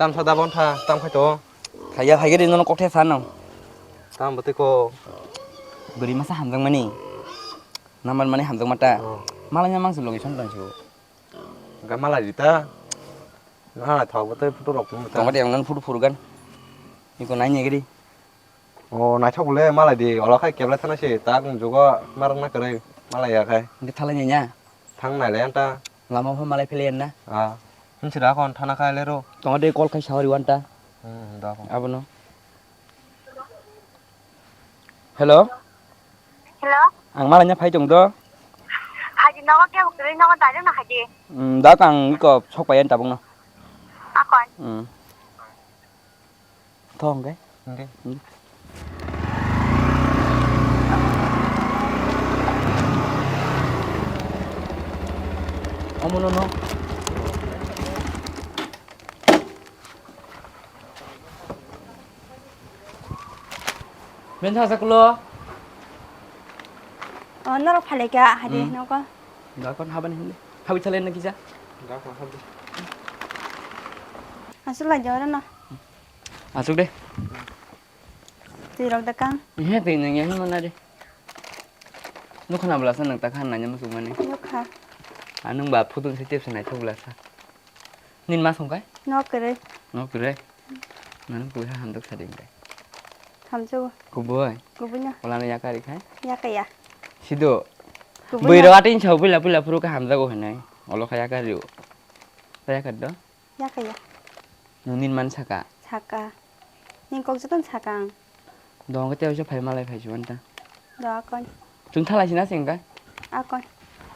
tam sada bon tha tam khai to khaya khaya di nono kokte san nang tam bati ko beri masa hamzang mani naman mani hamzang mata malanya mang su location dan su ga malai dita ha thau bati photo rok mu tong ka yang photo kan iko nai nye gidi nai thok le malai di ola khai kebla thana se ta gung jogo marang na kare malai ya khai ngi thala nya thang nai le anta lama pha malai phelen na sira kon thana khai le ro tong de call khai sawari wanta da kon abono hello hello ang malanya phai jong do haji nawa kya bukri nawa dajang na haji da kang ko sok payan tabung no akon thong cái okay Omo no. Men tha saklo. nó phải lấy cả haji nó có Da kon haban hindi. Habi thalen na kisa. da kon habi asul la jawara na Asuk deh. ti rok da kang Ihe ti nang yang mana deh. Nu khana belasan nang takhan nanya masuk mana. nó kha Anung ba phutun se tep sanai thok belasa. Nin mas hong kai? nó kere No kure. Nan ku ha handok sa ding dai. tham chu Ku boy. ku punya Ola na yakari khai. ya kaya Sido. ku Bui punya ro atin chau pila pila puru ka hamza ko hanai. Olo khaya ka riu. Saya kad do. ya kaya Nunin man saka. chaka nhưng con sẽ tên chakang Dong ka teo cho phai malai phai chuan ta. đó con Chung thala sina sing kai. con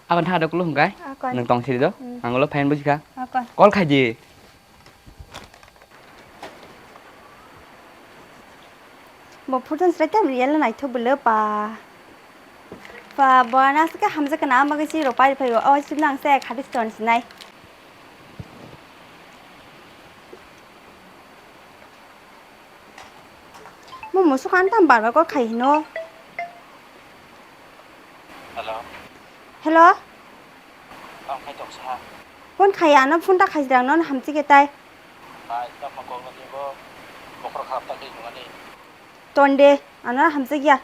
Akan tha dok lu hong kai. con Nang tong si do. Ang lo phain bu ka. con Kol khai ji. một phút thân sẽ tem riêng là này thôi bự lớp và bữa nay sẽ ham sẽ cái nào mà cái gì rồi phải phải ôi xin lắng xe khát đi tuần này một số khán tham bản và có khẩy nó Hello. hello Ang khai tok sa. con khẩy à nó phun ta khẩy rằng nó ham gì cái tay Ai ta ma ko ngani bo. Kokborok khap ta ki ngani. tuần đi nó ham gì kia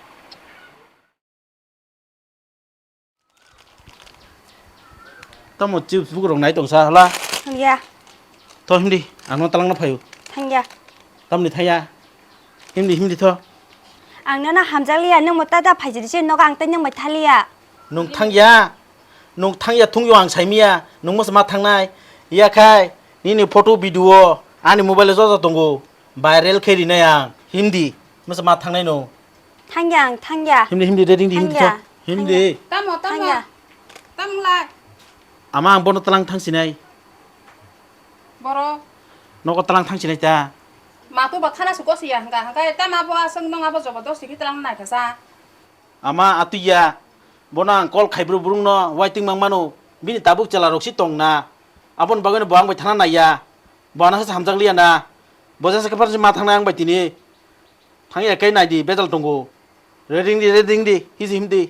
ta một chiếc bút rồng này tổng sa la thằng kia thôi him đi nó talang nó phải thằng kia tâm đi thay ya him đi thôi nó ham gì kia nhưng mà ta phải chỉ trên nó càng tên nhưng mà thay lia nung thang ya thung yoang sai mia nung mas mat thang nai ya khai ni photo video ani mobile zo tongo viral kheri na yang him đi mas mat thang nai no thằng kia him đi ding đi thôi him đi thằng kia ama ang bono talang thang sinai Boro, no ko talang thang sinai ta ma tu bak thana suko siya hangga ta ma bo aseng nong abo jobo do sikit lang nai kasa. ama atuya bona kol khaibru burung no waiting mang mano bini tabuk chala roksi tong na abon bagane boang bai thana na ya bona sa hamjang liya na boja sa kapar ma thang nang bai tini thang ya kai nai di bezal tongo reding di hizi him di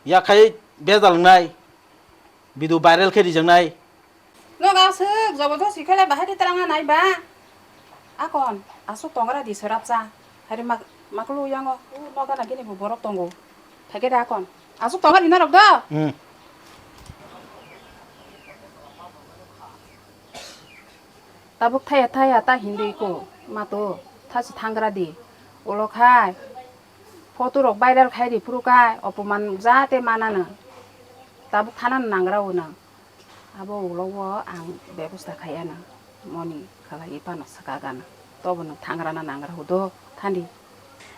ya khai bezal nai bidu viral kheri jang nai No ga sek jobo do sikit la bahai terang nai ba. Akon, asuk tongara di serap sa. Hari maklu yang go, no ga lagi ni borok tonggo. Thage da akon. Asuk tongara di narok do. Tabuk thaya ta hindi ko mato thasi thangra di ulo khai photo rok viral khai di puru kai opoman jate manana tabuk thanan nangra una abo ulo wo ang bebusta khayana moni khala ipana sakagana tobun thangra na nangra hudo thandi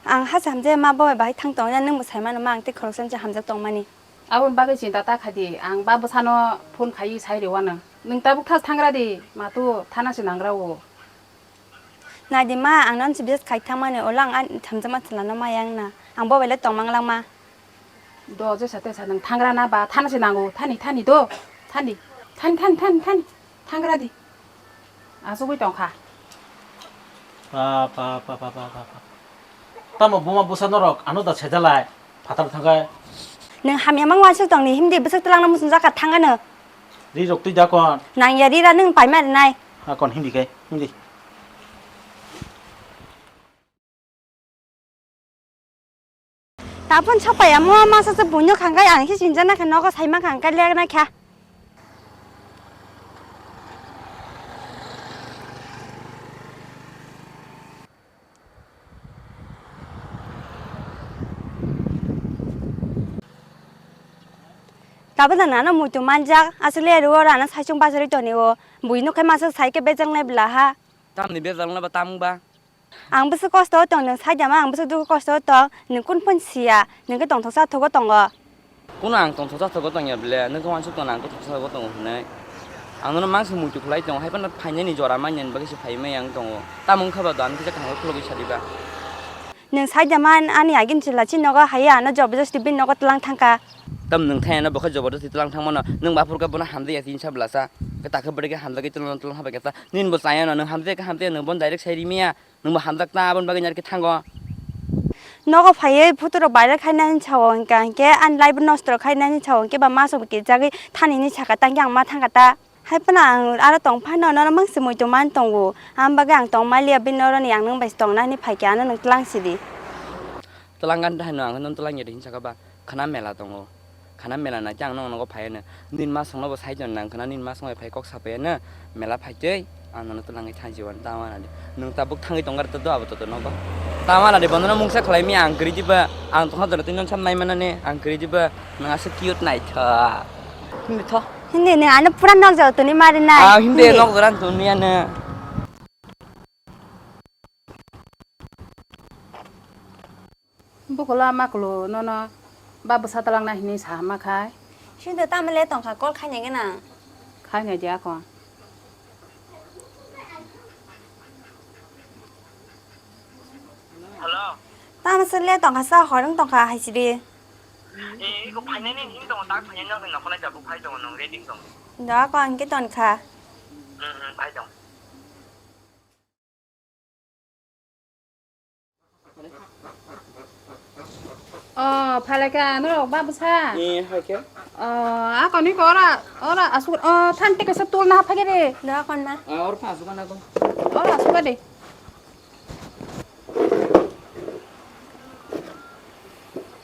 ang ha samje ma bo bai thang tong yan nang mu sai man ma ang te correction je hamja tong mani abun bagai cinta ta khadi ang babu sano phone khai sai rewana nung tabuk thas thangra di matu thana si nangra wo na di ma ang non sibes khai thang mani olang an hamja ma thlana ma yang na ang bo bai le tong mang lang ma do je sate sa nang thangra na ba thana si nango thani do thani than thangra di asu wi tong kha pa tamo buma busa norok anu da chedalai phatar thangai nang ham ya mang wa sik tong ni himdi besak tlang na musun zakat thang ana ri rok tui da kon nang ya ri ra nang pai ma nai ha kon him di kai him di 다분 척봐야 뭐 마서서 분유 간가 양시 진짜나 그 너가 살만 간가 레나 캬 다보다 나는 무도 만작 아슬레 루어라는 사중 바스를 떠니고 무이노 카마서 사이게 배정내 블라하 tam ni biết rằng là bà tam ba 안 부스 거스터 떠는 사자마 안 부스 두고 거스터 떠 능군 펀시야 능그 동토사 토고 동거 cũng nàng tổng số sát thôi có tổng nhập lệ nên công an số tổng nàng có tổng số có tổng này anh nó mang sự mùi chụp lấy tổng hay vẫn phải nhân đi cho làm nhân bởi cái sự phải mấy anh tổng ta muốn khơi vào đoàn thì chắc hẳn có cái gì ba 능 사자만 아니 알긴 질라 진너가 하야 안 저버저 스티빈 너가 뜰랑 탕까 tâm nương thay nó bảo khơi vào đó thì tăng thăng mà nó nương bảo phụ cái bọn ham thế gì sao là sao cái ta khơi bơi cái ham cái tụi nó ham cái ta nên bọn sai nó nương ham thế nương bọn direct sai đi mía nương bảo ham ta bọn bao cái nhà cái thang go 너가 파예 부드러 말을 khai 차원까 게 안 라이브 노스트로 khai 차원께 바마서 게 자기 탄이니 차가 땅 양마 탕가다 할뻔아 알아 똥파 너는 망스 무도 만 똥고 안 바가 안 똥말리아 빈너는 양능 베스 똥나니 파게 안은 능 뜰랑시디 뜰랑 간다 하는 안 하는 뜰랑 얘기 진짜 봐 khana mela tongo khana mela na chang nong no ko phai ne nin ma song no bo sai jon nang khana nin ma song phai kok sa pe na mela phai chei an no tlang ngai thang jiwan ta ma na nung ta buk thang i tongar to do ab to no ba ta ma na de bon no mung sa khlai mi ang kri ji ba ang to ha tin non cham mai ma na ne ang kri ji ba na sa cute nai tha ni tho 근데 내 안에 불안 넣어줘 더니 말이나 à hindi nok ran to ni na bukola maklo nono babu satalang na hini sama khai 신도 땀을 내 똥가 꼴 khai khai ngày giá con 땀을 쓸래 똥가 싸 허릉 똥가 하시리 이거 파년이 힘동 딱 파년 영상 나코나 잡고 파이동 는 레딩 동 đó con cái tuần khả 파이동 phải là cái nó babu sa 이 할게 à còn đi có là à su than cái sắp tuôn na phải cái đi đó con má 아 얼파 수건 하고 là su cái đi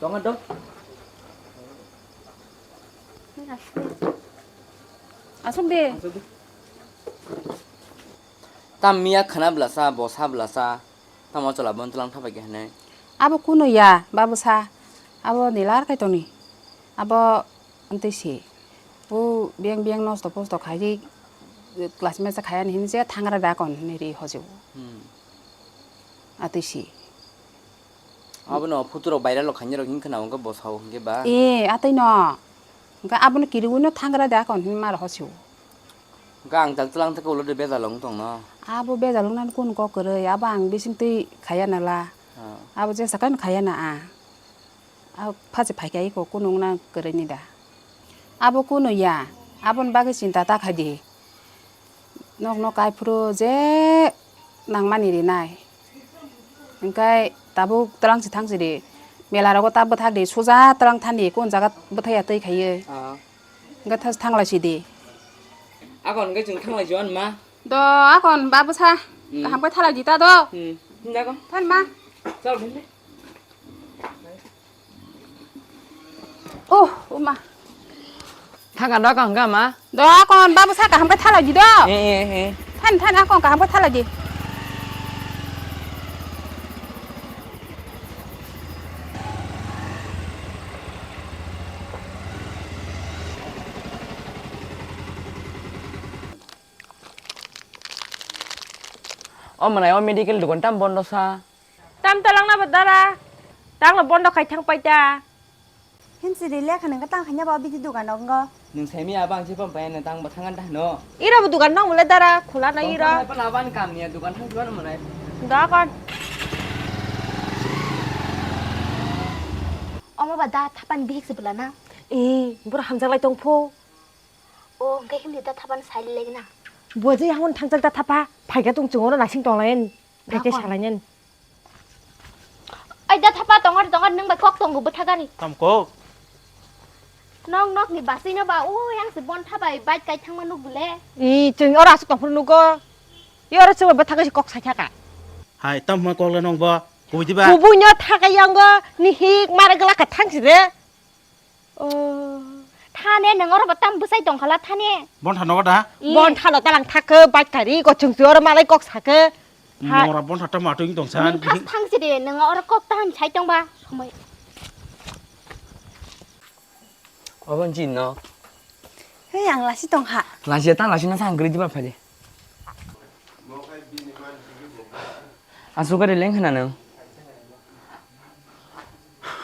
정한 더 à su đi tam mia khana blasa bosa blasa tamo chola bon tlang thabai ge hne abo kuno ya babu sa abo nilar cái tuần này abo ante si o biang biang nos to post to khai di classmate sa khai an hin je thangra da kon ni ri hoju ate si 아버는 포토로 바이럴로 간여로 힘크 나온 거 보사오 게 봐. 예 ate no 그러니까 아버는 기르고는 thangra da kon hin mar hoju 강 달틀랑 타고 올로 베자 롱동 abo be jalung nan kun ko kere ya bang bisin ti khaya na la abo je sakan khaya na a phaje phaikai ko kunung na kere ni da abo kuno ya abon bage cinta ta khadi nok nok kai pro je nang mani ri nai engkai tabu terang si thang si de mela ro ko ta bathak de soja terang thani kon jaga bathaya tei khaiye engkai thas thang la si de 아 còn cái chừng thăng lại cho anh mà. do a kon babu sa ham kai thala ji ta do Hinda con. than ma Sao đến đấy? ô ma Thăng cả đó còn cả mà. đó con ba bữa sau cả không phải thay là gì đó Ê. thanh á con cả không phải thay là gì Mà này medical được con trăm bon đâu xa. tam talang na badara tang la bondo khai thang pai ta 힌스리 레카는 거 땅 그냥 봐 비디도 가 넣은 거 Nhưng xem ya bang chỉ phẩm phải là tăng bậc thang ăn đã nó. ira bu dukan nong mula dara khula na ira Apa lawan kami tu kan thang jual mana? da con Oma bada tapan bihik sebelana. bura hamjang lai tongpho Oh, kayak ini dah tapan sali lagi na. buaji hangun thangjak ta thapa phaiga tung chungoro nasing tonglain phaiga salainen Ay dah tapa tongar neng bakok tonggu betagani. tamko Nong nok ni basi na ba. Oh, yang sebon tapai baik kai thang manu bule. chung ora su tongpho nugo ora chu ba thagasi kok saithaka hai tam ma kol nong ba กูที่บ้า 부부녀 타가양 거 니히 말아글라 가탕지래. 타네 능어로 봤담 부사이 동칼라 타네 บอลทันนอกนะ 본 타로 따랑 타크 바이카리 거 증수어로 말아이 꼭 사크. มอรับบอลทัดตมาถึงตรงชั้น 타 탕지리 능어로 꼭담 차이 동바 정말 어번 지 있노 เฮ้ยอย่างละสิตรงค่ะ 라시에 땅 라시는 상 그러지 마 파리 아소가리 랭크나는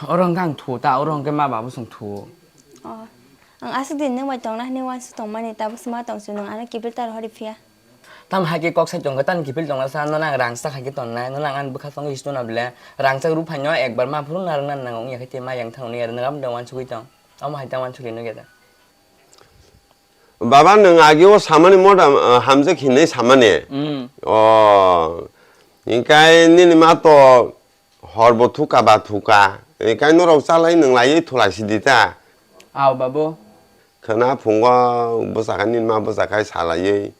어렁강 투다 어렁게 마바 무슨 투 อ๋ออังอาสุดินนึกไว้ตรงนะนึกว่าสุตรงมาเนี่ยตาบุสมาตรงสุนงอันนั้นกิบตาเราฮอดิเฟีย 땀 하게 꼭 살정 거 딴 기필 정라서 너랑 랑싹 하게 떴나 너랑 안 부카성 이스도나 블레 랑싹 루파뇨 액발마 부른 나랑 난 나공 야 그때 마 양탕 니 너랑 병원 주고 있다 아무 할 때만 주기 너게다 바바 능 아기오 사만이 뭐다 함적 힘내 사만이 인가이 니니 마또 허르보 투까 바 투까 인가이 노력 살라이 능 라이 투라시디다 아우 바보 그나 본거 무사가 니마 무사가 살라이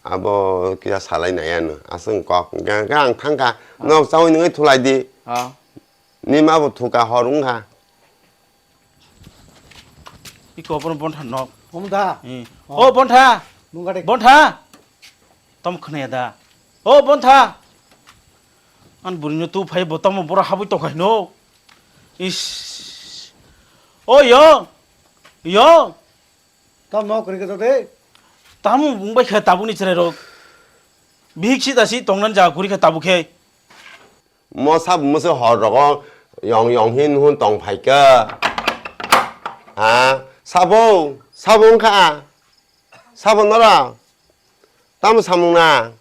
아버 그야 살라이 나야는 아승 꽉 그냥 탕가 너 싸우 있는 게 투라이디 아 니마부 투까 허룽가 이거บอลทันนอก 봄다. โอ้บอลท่า 뭔가래. บอลท่าต้มขนาดาโอ้บอลท่าอันบุญยตู้ไผ่บ่ต้องมาบ่หาบุตกให้โนอิสโอ้ยย 땀 넣어 그러니까 돼. तामु बुंबाय खे ताबुनि चेरो बिहिक्सि दासि तंनान जा गुरिखा ताबुखे 뭐삽 무슨 허러고 영영힌 훈 똥파이까 아 사봉카 사봉 너라 땀 사먹나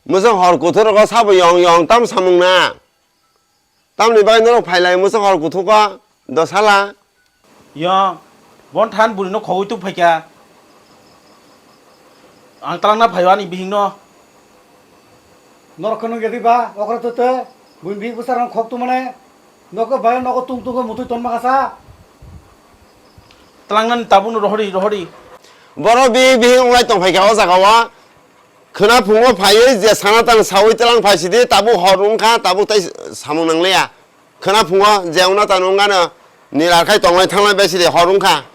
무슨 허르고 들어가 사보 영영 땀 사먹나 땀 리바이 너라 파일라이 무슨 허르고 토가 너 살라 야 원탄 부리노 거기 뚝 파이까 안 따랑나 파이와니 비히노 너라 그는 게 디바. 어그렇다 때. 문비 부사람 콕도 만에. 너거 봐요. 너거 뚱뚱거 무트 돈 막아사. 따랑난 따부노 로허리 뭐로 비히 온라인 똥파이까 어사가와 그나 부모 파이에 이제 산하땅 사오이 땅 파시디 따부 허룽카 따부 따이 사먹는래야 그나 부모 제우나 따놓은가는 니라카이 똥라이 탕라이 베시디 허룽카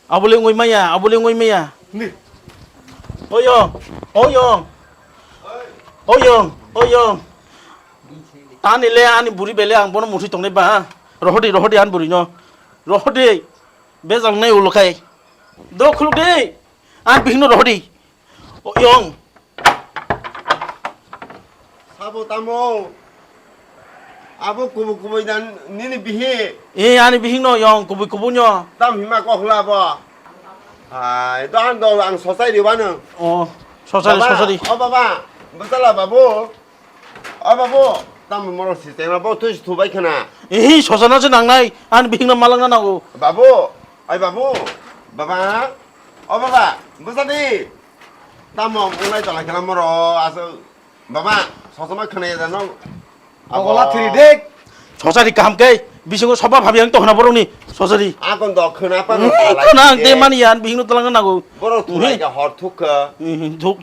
아불레 ngồi maya 니. 오영 तानि ले आनि बुरि बेले आं बन मुथि तंने बा रोहडी आन बुरि न रोहडी बे जंगनै उलखाय दो खुलुदे आन बिहिनो रोहडी ओयं 사보 따모 아부 구부구부이단 니니 비히 ए आनि बिहिनो यं कुबुन्यो 땀 힘마 꺾으라봐 아이 또한도 안 소사이리 와는 어 소사리 봐봐 무살라 바보 바보 땀 뭐로 시스템을 보 투시 투바이크나 에 소사나지 낭나이 아니 비히노 말랑나 나고 바보 아이 바보 봐봐 봐봐 무사디 땀 엉라이 잘라 그냥 뭐로 아서 봐봐 소소마 크네다 너 어걸라 트리덱. 소사리 감게 비싱고 소바 밥이랑 또 하나 보러니 소사리 아건 너 크나빠는 그나 때만이 안 비히노 떨랑나 나고 뭐로 투라이가 허투크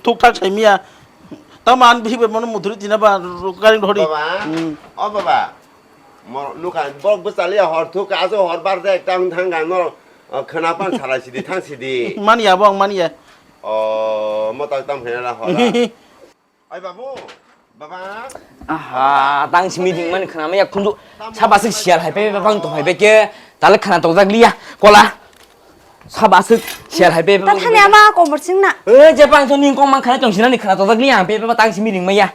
툭탁 재미야 तामान भी बे मन मुधुरी दिना बा गारी ढोरी बाबा बाबा म लुका बक बसाले हर थुक आजो हर बार दे टांग थांग गान खोनापान सालासिदि थांसिदि मानिया बं मानिया म ता तम हेला हर आइ बाबु बाबा 아하 당시 미팅만 그나마 야 군도 사바스 시알 할배 방도 할배게 달을 하나 도작리야 골라 사바스 시알 할배 แต่ท่านเนี่ยมากบซึ่งน่ะ 제방 손님 공만 하나 정신하니 하나 도작리야 배배 당시 미팅 뭐야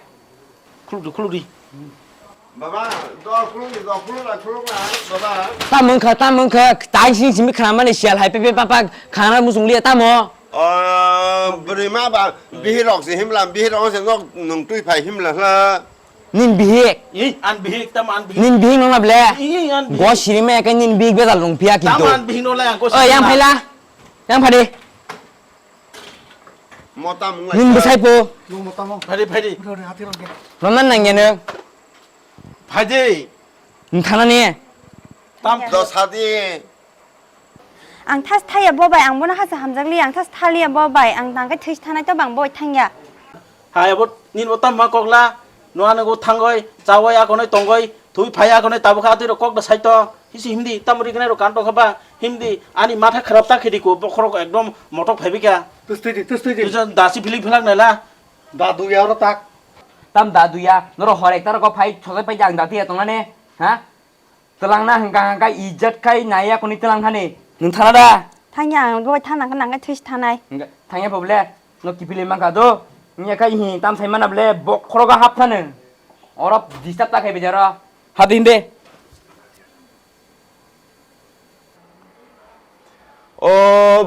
클루디 바바 너 클루라 바바 따문커 당신 집이 그나마는 시알 할배 빠빠 가나 무슨 리야 따모 브리마 바 비히럭시 힘람 비히럭시 너 능투이 파이 힘라 닌 비익 이안 비익 따만 비익 닌 비익 너나 블레 이안 비익 고 시리메 nin biig beda lumpia kinto 따만 비익 노라 양고 yang phaila yang phadi 뭐땀 nin besai po 너무 땀어. 파디 그래 하티랑게. ronan nang yene 파디 nin thana ni 너 사디 อังทัสไทยบ่ใบอังบ่นะฮัสหำจักเลียงทัสทาเลียบ่ใบอังตังก็ทึชทานายตะบังบ่ทังยา 하야봇 닌 오땀 마kok라 noano tangoi chawai akonoi tongoi thui phai akonoi tabu kha tiro kok da saito hisi hindi tamuri gane ro kanto khaba hindi ani matha kharap ta khedi ko bokhoro ekdom motok phaibika Twisiri tujon dasi philik philak naila dadu ya ro tak tam da duya noro horek tar ko phai chole pai jang da ti tong ne ha telang na hangka ijat kai naya koni telang thane nung thana da thang roi thang nang nang twist thanai thangya boble no kipile mangka do nya kai hi tam sai mana ble bok khoroga hap thane orap disturb ta kai bejara hadin de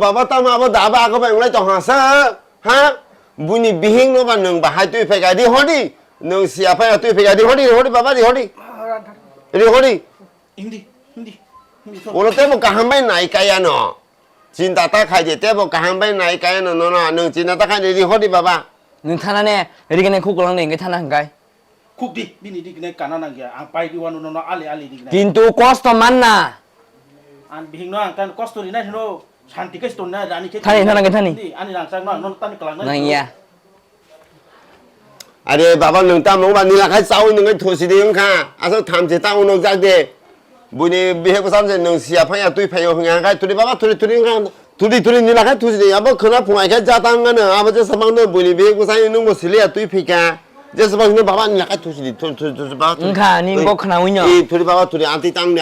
Baba tam abo daba ko bai ulai tong hasa ha buni bihing no ba nang ba hai tui phai di hodi nang sia phai tui phai di hodi baba di hodi hindi Olo tebo kaham bai nai kaya no cinta ta khai je tebo kaham bai nai kaya no no nang cinta ta khai di hodi baba nung thana ne ri gane khu kolang ne ngai thana hangkai khuk di bini di gane kanana gya ang pai di wanu no ali di gane kintu cost man na an bihing no ang kan cost ri na no shanti ke stone na rani ke thani ani rang sang no non tan kalang nang ya Ade baba nang tam no ba ni la khai sau nang ngai thu si di ang kha aso tham je ta no jak de buni bihe ko sam je nang sia phai tui phai yo hang khai turi baba turi ngang turi ni la khai thu si di abo khona phungai khai ja tang ngan abo je samang no buni bihe ko sai nang mo silia tui phai ka je samang no baba ni la khai thu si di thu baba ngkha ni ko khna winyo turi baba turi anti tang ni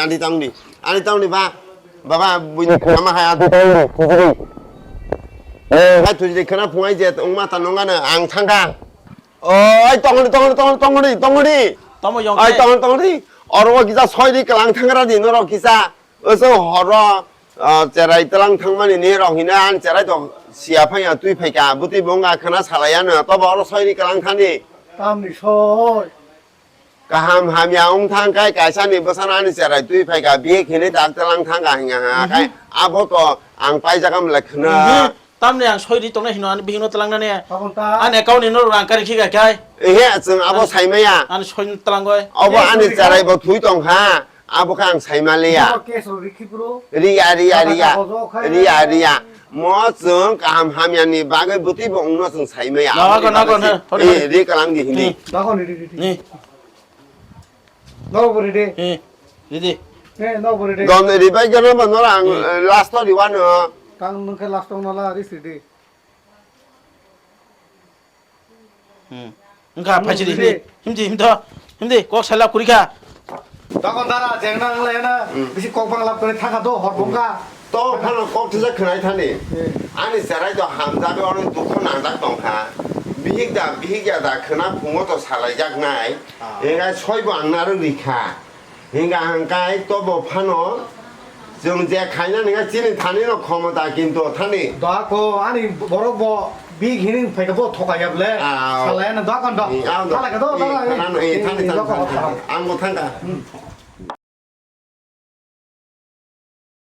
baba buni kama khai anti tang ni khai thu si di khona phungai je ong ma tan ngan ang thang ka ai tong đi tomo yong ai tong đi ở 기사 서이리 그랑 탕가라디 너로 기사 어서 허러 제라이 तर랑 탕만이 네로 히난 제라이도 시아파야 두이페가 부티 뭔가 하나 살아야는 또 바로 서이리 그랑 탕니 tam ni soi 가함 함야옹 탕가이 가산이 버선하니 제라이 두이페가 비에 기네 딱 तर랑 탕가 행아 가이 아보도 안 빠이자감 라크나 tam ne ang soi di tong na hino an bihing no talang na ne pakon ta an account no rang kari khiga kai 에 정 아보 사이메야 an soi talang goi 아보 안에 제라이 뭐 두이동하 아보 강 사이말리야 ke so rikhi pro 리야 뭐좀 감하면이 바게 부티 봉노선 사이메야 나가 예 리가랑디 힌디 dakon ri ni no bori de eh didi ne no bori de 넌 리바이거는 뭐 너랑 라스트 리완어 tang nang ke last tong nala ri sidi ngka phajiri himdi kok sala kurika dakon dara jengnang le na bisi kokbang lap kore thaka do horbongka 또 하나 꼭 드서 그날 타니 아니 사라이도 함자be 어느 두고 난다 동카 비익자다 그나 부모도 살아작 나이 얘가 소이부 안 나를 리카 얘가 한가이 또뭐 파노 정제 가냐 내가 지는 타니는 코모다 긴도 타니 dako ani borok bo big hining phai ka bo thoka yab le Ah. sala na dakon do 이 아운도 sala ka do 이 타니 dako 안 못한다